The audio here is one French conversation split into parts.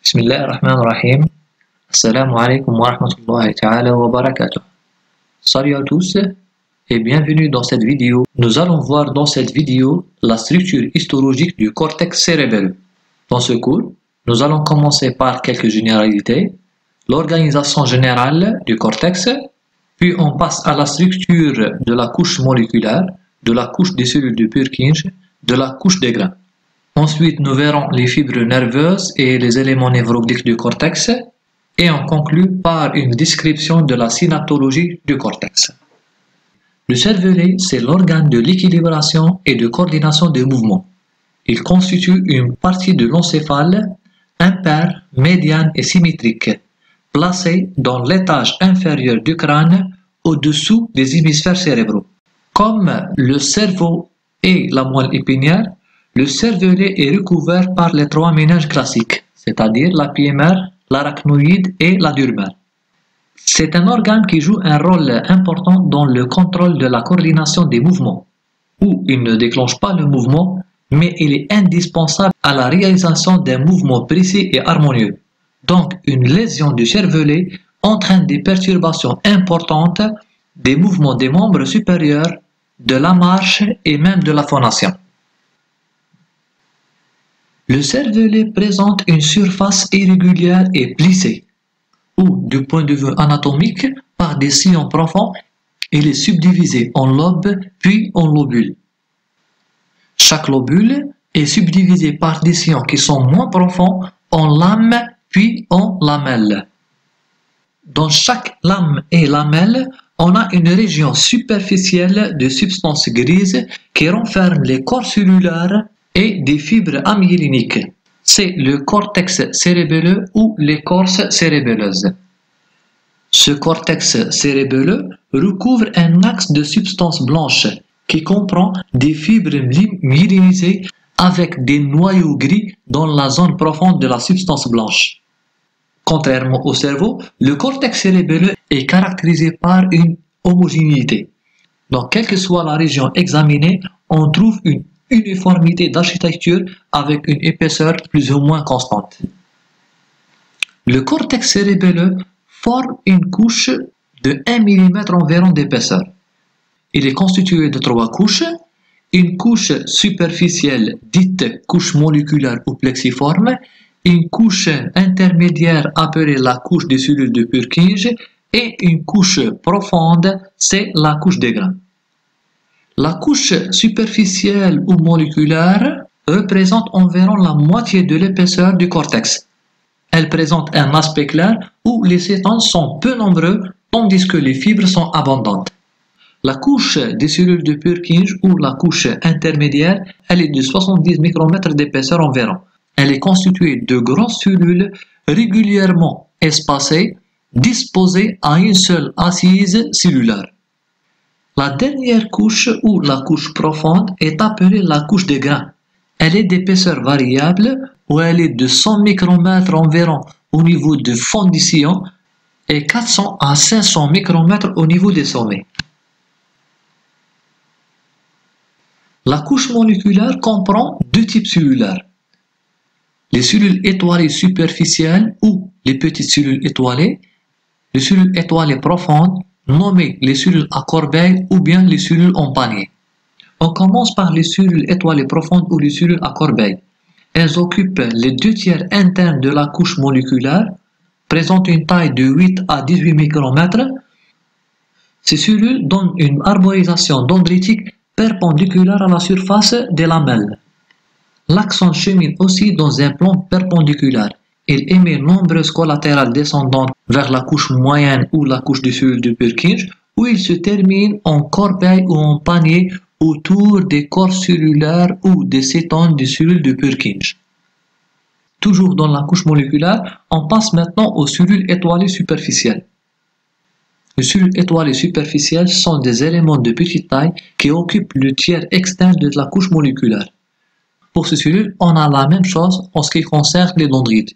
Bismillahirrahmanirrahim. Assalamu alaikum wa rahmatullahi ta'ala wa barakatuh. Salut à tous et bienvenue dans cette vidéo. Nous allons voir dans cette vidéo la structure histologique du cortex cérébelleux. Dans ce cours, nous allons commencer par quelques généralités, l'organisation générale du cortex, puis on passe à la structure de la couche moléculaire, de la couche des cellules de Purkinje, de la couche des grains. Ensuite, nous verrons les fibres nerveuses et les éléments névrologiques du cortex, et on conclut par une description de la synaptologie du cortex. Le cervelet, c'est l'organe de l'équilibration et de coordination des mouvements. Il constitue une partie de l'encéphale impaire, médiane et symétrique, placée dans l'étage inférieur du crâne au-dessous des hémisphères cérébraux. Comme le cerveau et la moelle épinière, le cervelet est recouvert par les trois méninges classiques, c'est-à-dire la piémère, l'arachnoïde et la dulmère. C'est un organe qui joue un rôle important dans le contrôle de la coordination des mouvements, où il ne déclenche pas le mouvement, mais il est indispensable à la réalisation d'un mouvement précis et harmonieux. Donc, une lésion du cervelet entraîne des perturbations importantes des mouvements des membres supérieurs, de la marche et même de la phonation. Le cervelet présente une surface irrégulière et plissée, où, du point de vue anatomique, par des sillons profonds, il est subdivisé en lobes puis en lobules. Chaque lobule est subdivisé par des sillons qui sont moins profonds en lames puis en lamelles. Dans chaque lame et lamelle, on a une région superficielle de substances grises qui renferment les corps cellulaires et des fibres amyéliniques. C'est le cortex cérébelleux ou l'écorce cérébelleuse. Ce cortex cérébelleux recouvre un axe de substances blanches qui comprend des fibres myélinisées avec des noyaux gris dans la zone profonde de la substance blanche. Contrairement au cerveau, le cortex cérébelleux est caractérisé par une homogénéité. Donc, quelle que soit la région examinée, on trouve une uniformité d'architecture avec une épaisseur plus ou moins constante. Le cortex cérébelleux forme une couche de 1 mm environ d'épaisseur. Il est constitué de 3 couches, une couche superficielle dite couche moléculaire ou plexiforme, une couche intermédiaire appelée la couche des cellules de Purkinje et une couche profonde, c'est la couche des grains. La couche superficielle ou moléculaire représente environ la moitié de l'épaisseur du cortex. Elle présente un aspect clair où les cétons sont peu nombreux tandis que les fibres sont abondantes. La couche des cellules de Purkinje ou la couche intermédiaire, elle est de 70 micromètres d'épaisseur environ. Elle est constituée de grosses cellules régulièrement espacées, disposées à une seule assise cellulaire. La dernière couche ou la couche profonde est appelée la couche des grains. Elle est d'épaisseur variable où elle est de 100 micromètres environ au niveau du fond du sillon et 400 à 500 micromètres au niveau des sommets. La couche moléculaire comprend deux types cellulaires. Les cellules étoilées superficielles ou les petites cellules étoilées, les cellules étoilées profondes, nommées les cellules à corbeille ou bien les cellules en panier. On commence par les cellules étoilées profondes ou les cellules à corbeille. Elles occupent les 2/3 internes de la couche moléculaire, présentent une taille de 8 à 18 micromètres. Ces cellules donnent une arborisation dendritique perpendiculaire à la surface des lamelles. L'axone chemine aussi dans un plan perpendiculaire. Il émet nombreuses collatérales descendantes vers la couche moyenne ou la couche des cellules de Purkinje, où il se termine en corbeille ou en panier autour des corps cellulaires ou des cétons des cellules de Purkinje. Toujours dans la couche moléculaire, on passe maintenant aux cellules étoilées superficielles. Les cellules étoilées superficielles sont des éléments de petite taille qui occupent le tiers externe de la couche moléculaire. Pour ces cellules, on a la même chose en ce qui concerne les dendrites,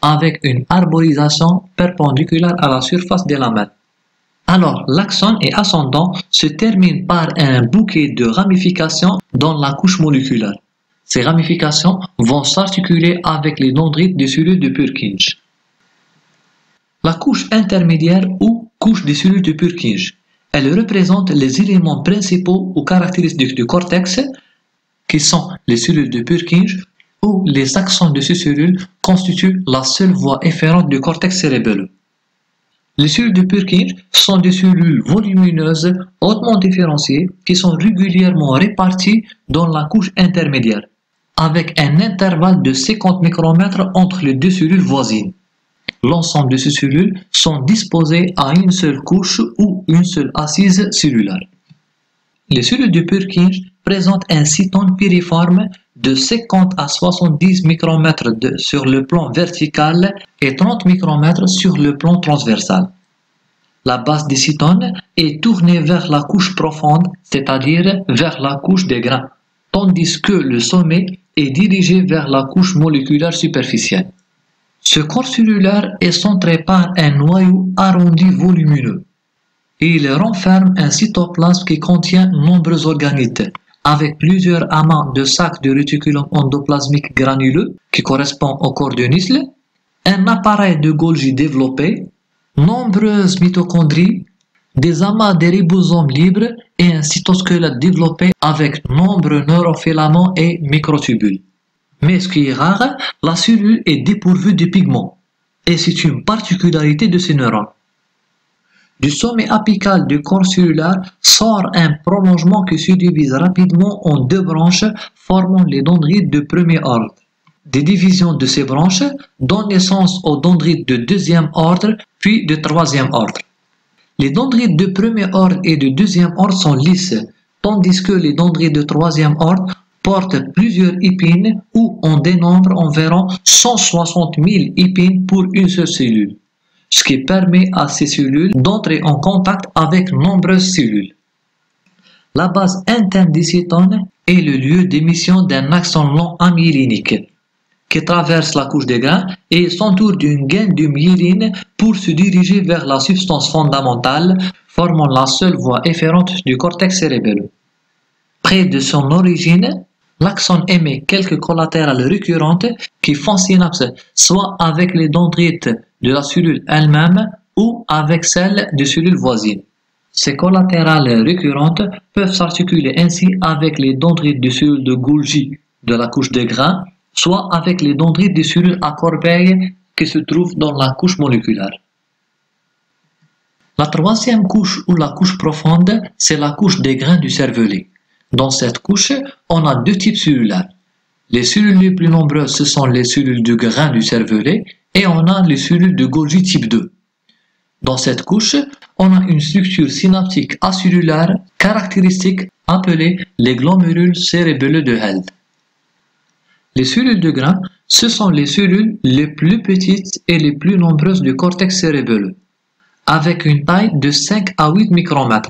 avec une arborisation perpendiculaire à la surface des lamelles. Alors, l'axone et ascendant se terminent par un bouquet de ramifications dans la couche moléculaire. Ces ramifications vont s'articuler avec les dendrites des cellules de Purkinje. La couche intermédiaire ou couche des cellules de Purkinje, elle représente les éléments principaux ou caractéristiques du cortex, qui sont les cellules de Purkinje, où les axons de ces cellules constituent la seule voie efférente du cortex cérébelleux. Les cellules de Purkinje sont des cellules volumineuses hautement différenciées qui sont régulièrement réparties dans la couche intermédiaire, avec un intervalle de 50 micromètres entre les deux cellules voisines. L'ensemble de ces cellules sont disposées à une seule couche ou une seule assise cellulaire. Les cellules de Purkinje présentent un cytone piriforme de 50 à 70 micromètres sur le plan vertical et 30 micromètres sur le plan transversal. La base des cytones est tournée vers la couche profonde, c'est-à-dire vers la couche des grains, tandis que le sommet est dirigé vers la couche moléculaire superficielle. Ce corps cellulaire est centré par un noyau arrondi volumineux et il renferme un cytoplasme qui contient nombreux organites, avec plusieurs amas de sacs de réticulum endoplasmique granuleux qui correspond au corps de Nissl, un appareil de Golgi développé, nombreuses mitochondries, des amas de ribosomes libres et un cytosquelette développé avec nombreux neurofilaments et microtubules. Mais ce qui est rare, la cellule est dépourvue de pigments, et c'est une particularité de ces neurones. Du sommet apical du corps cellulaire sort un prolongement qui se divise rapidement en deux branches formant les dendrites de premier ordre. Des divisions de ces branches donnent naissance aux dendrites de deuxième ordre puis de troisième ordre. Les dendrites de premier ordre et de deuxième ordre sont lisses, tandis que les dendrites de troisième ordre portent plusieurs épines où on dénombre environ 160 000 épines pour une seule cellule, ce qui permet à ces cellules d'entrer en contact avec nombreuses cellules. La base interne des cytones est le lieu d'émission d'un axon long amyélénique qui traverse la couche des grains et s'entoure d'une gaine de myéline pour se diriger vers la substance fondamentale formant la seule voie efférente du cortex cérébelleux. Près de son origine, l'axone émet quelques collatérales récurrentes qui font synapse soit avec les dendrites de la cellule elle-même ou avec celles des cellules voisines. Ces collatérales récurrentes peuvent s'articuler ainsi avec les dendrites des cellules de Golgi de la couche des grains, soit avec les dendrites des cellules à corbeille qui se trouvent dans la couche moléculaire. La troisième couche ou la couche profonde, c'est la couche des grains du cervelet. Dans cette couche, on a deux types cellulaires. Les cellules les plus nombreuses, ce sont les cellules de grains du cervelet et on a les cellules de Golgi type 2. Dans cette couche, on a une structure synaptique acellulaire caractéristique appelée les glomérules cérébelleux de Held. Les cellules de grains, ce sont les cellules les plus petites et les plus nombreuses du cortex cérébelleux, avec une taille de 5 à 8 micromètres,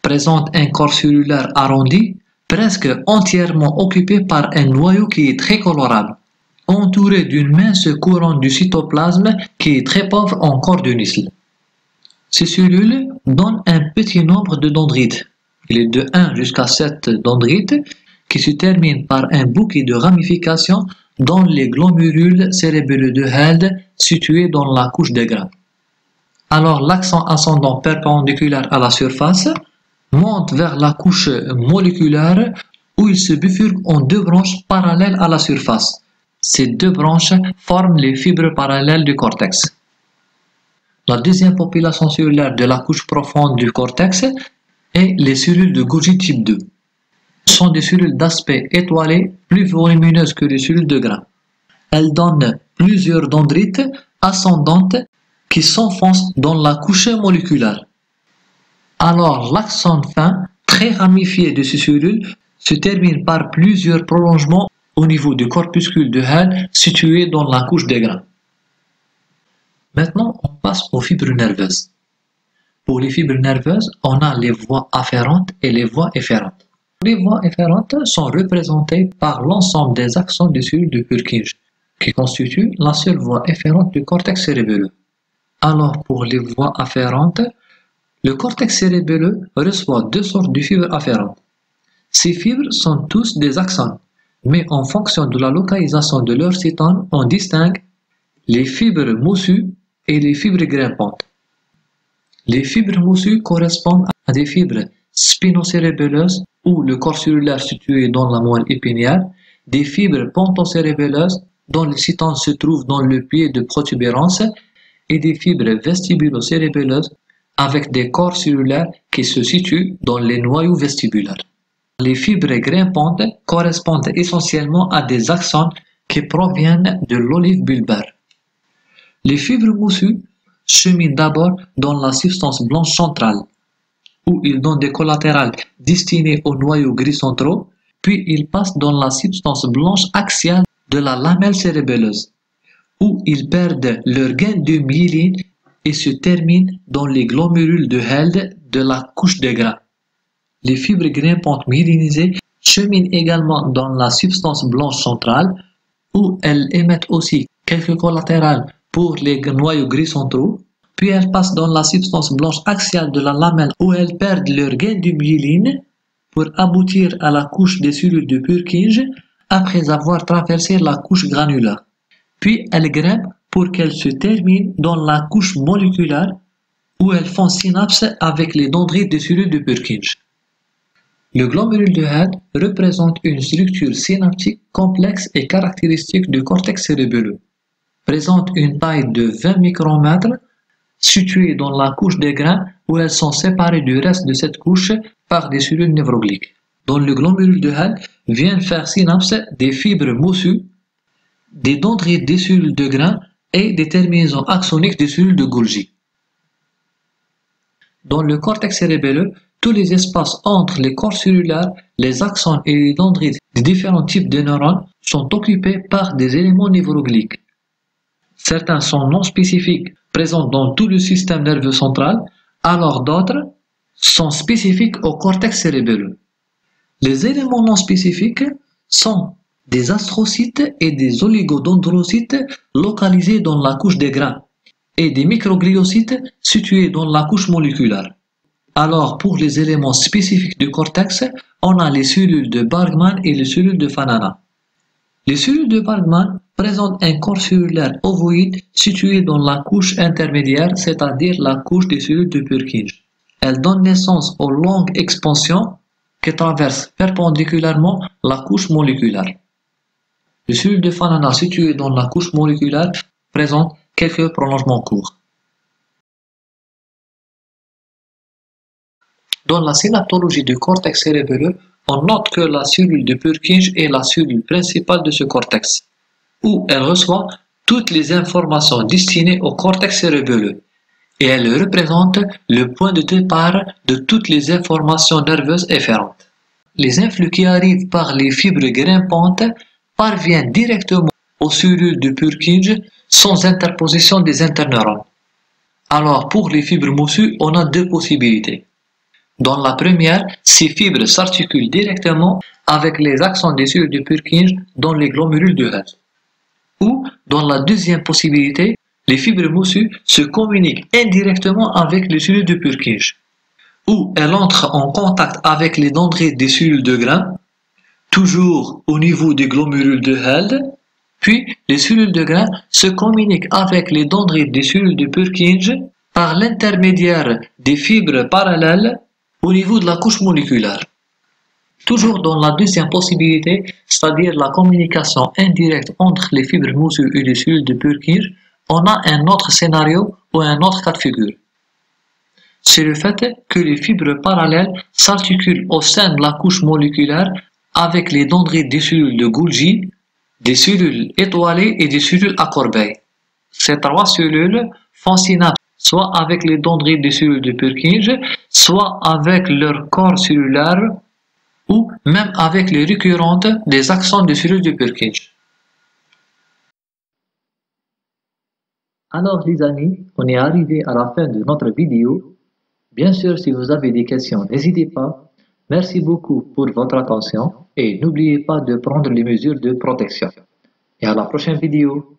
présentent un corps cellulaire arrondi, presque entièrement occupé par un noyau qui est très colorable, entouré d'une mince couronne du cytoplasme qui est très pauvre en corps de Nissl. Ces cellules donnent un petit nombre de dendrites, il est de 1 jusqu'à 7 dendrites, qui se terminent par un bouquet de ramifications dans les glomérules cérébelleux de Held situés dans la couche des grains. Alors l'axon ascendant perpendiculaire à la surface monte vers la couche moléculaire où il se bifurque en deux branches parallèles à la surface. Ces deux branches forment les fibres parallèles du cortex. La deuxième population cellulaire de la couche profonde du cortex est les cellules de Golgi type 2. Ce sont des cellules d'aspect étoilé, plus volumineuses que les cellules de grains. Elles donnent plusieurs dendrites ascendantes qui s'enfoncent dans la couche moléculaire. Alors l'axone fin, très ramifié de ces cellules, se termine par plusieurs prolongements au niveau du corpuscule de Held situé dans la couche des grains. Maintenant, on passe aux fibres nerveuses. Pour les fibres nerveuses, on a les voies afférentes et les voies efférentes. Les voies efférentes sont représentées par l'ensemble des axons des cellules de Purkinje, qui constituent la seule voie efférente du cortex cérébelleux. Alors pour les voies afférentes, le cortex cérébelleux reçoit deux sortes de fibres afférentes. Ces fibres sont tous des axones, Mais en fonction de la localisation de leur cytone, on distingue les fibres moussues et les fibres grimpantes. Les fibres moussues correspondent à des fibres spinocérébelleuses où le corps cellulaire situé dans la moelle épinière, des fibres pontocérébelleuses dont le cytone se trouve dans le pied de protubérance et des fibres vestibulocérébelleuses avec des corps cellulaires qui se situent dans les noyaux vestibulaires. Les fibres grimpantes correspondent essentiellement à des axones qui proviennent de l'olive bulbaire. Les fibres moussues cheminent d'abord dans la substance blanche centrale, où ils donnent des collatérales destinés aux noyaux gris centraux, puis ils passent dans la substance blanche axiale de la lamelle cérébelleuse, où ils perdent leur gain de myéline et se terminent dans les glomérules de Held de la couche des grains. Les fibres grimpantes myélinisées cheminent également dans la substance blanche centrale, où elles émettent aussi quelques collatérales pour les noyaux gris centraux, puis elles passent dans la substance blanche axiale de la lamelle où elles perdent leur gain de myéline pour aboutir à la couche des cellules de Purkinje après avoir traversé la couche granulaire. Puis elles grimpent pour qu'elles se terminent dans la couche moléculaire où elles font synapse avec les dendrites des cellules de Purkinje. Le glomérule de Held représente une structure synaptique complexe et caractéristique du cortex cérébelleux. Présente une taille de 20 micromètres, située dans la couche des grains où elles sont séparées du reste de cette couche par des cellules névrogliques. Dans le glomérule de Held viennent faire synapse des fibres moussues, des dendrites des cellules de grains et des terminaisons axoniques des cellules de Golgi. Dans le cortex cérébelleux, tous les espaces entre les corps cellulaires, les axones et les dendrites des différents types de neurones sont occupés par des éléments névrogliques. Certains sont non spécifiques, présents dans tout le système nerveux central, alors d'autres sont spécifiques au cortex cérébelleux. Les éléments non spécifiques sont des astrocytes et des oligodendrocytes localisés dans la couche des grains et des microgliocytes situés dans la couche moléculaire. Alors pour les éléments spécifiques du cortex, on a les cellules de Bargmann et les cellules de Fanana. Les cellules de Bargmann présentent un corps cellulaire ovoïde situé dans la couche intermédiaire, c'est-à-dire la couche des cellules de Purkinje. Elles donnent naissance aux longues expansions qui traversent perpendiculairement la couche moléculaire. Les cellules de Fanana situées dans la couche moléculaire présentent quelques prolongements courts. Dans la synaptologie du cortex cérébelleux, on note que la cellule de Purkinje est la cellule principale de ce cortex, où elle reçoit toutes les informations destinées au cortex cérébelleux, et elle représente le point de départ de toutes les informations nerveuses efférentes. Les influx qui arrivent par les fibres grimpantes parviennent directement aux cellules de Purkinje sans interposition des interneurones. Alors pour les fibres moussues, on a deux possibilités. Dans la première, ces fibres s'articulent directement avec les axones des cellules de Purkinje dans les glomérules de Held. Ou, dans la deuxième possibilité, les fibres moussues se communiquent indirectement avec les cellules de Purkinje, où elles entrent en contact avec les dendrites des cellules de grains, toujours au niveau des glomérules de Held, puis les cellules de grains se communiquent avec les dendrites des cellules de Purkinje par l'intermédiaire des fibres parallèles au niveau de la couche moléculaire. Toujours dans la deuxième possibilité, c'est-à-dire la communication indirecte entre les fibres moussues et les cellules de Purkinje, on a un autre scénario ou un autre cas de figure. C'est le fait que les fibres parallèles s'articulent au sein de la couche moléculaire avec les dendrites des cellules de Golgi, des cellules étoilées et des cellules à corbeille. Ces trois cellules font synapse soit avec les dendrites des cellules de Purkinje, soit avec leur corps cellulaire, ou même avec les récurrentes des axones des cellules de Purkinje. Alors les amis, on est arrivé à la fin de notre vidéo. Bien sûr, si vous avez des questions, n'hésitez pas. Merci beaucoup pour votre attention et n'oubliez pas de prendre les mesures de protection. Et à la prochaine vidéo.